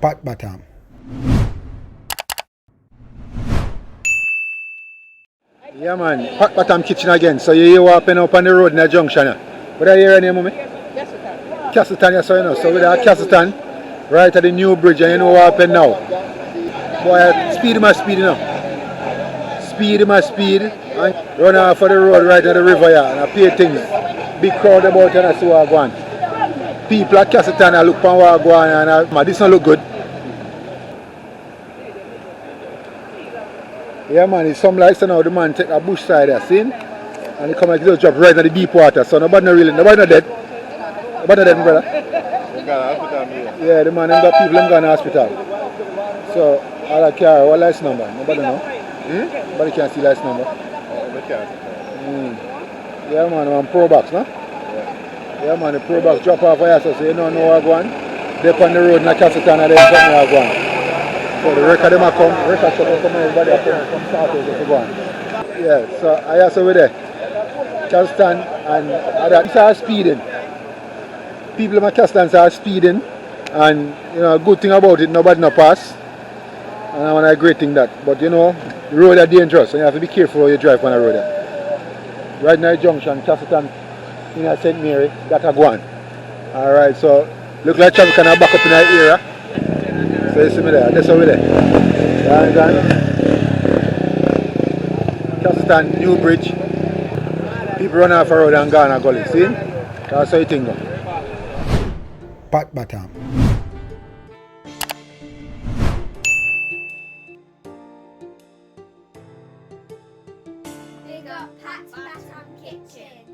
Pat Batam. Yeah man, Pat Batam Kitchen again. So you walking up on the road in the junction. What are you hearing name, mommy? Castleton, yes, you know. So with our Castleton, right at the new bridge, and you know what happened now. Boy, speed my speed, you know. Speed my speed, and run off of the road right at the river, yeah, and I pay things. Big crowd about and I see what I want. People at Castleton, I look for what I go on, and this don't look good. Yeah man, it's some like so now the man take a bush side there, see? And he come and just drop right in the deep water. So nobody not dead. Nobody not dead, my brother. Yeah, the man them got people them gone to hospital. So all that car, what license number? Nobody know. Nobody can see license number. Yeah man, I'm pro box, no? Yeah man, the pro box drop off here, so you don't know what going. They on the road in the Castleton and they don't know what going. So the record them a come, record shop come everybody come start out to go on. Yeah, so I also with there. Castleton and others are speeding. People in my Castleton are speeding, and you know a good thing about it, nobody no pass. And I want a great thing that. But you know, the road are dangerous, and you have to be careful how you drive on the road there. Right now junction, Castleton in St. Mary, that a go on. Alright, so look like traffic can back up in that area. So you see me there, that's over there. Castleton, New Bridge. People run off the road and gone and gully. See? That's how you think. Pat Batam. Big up Pat's Bathroom Kitchen.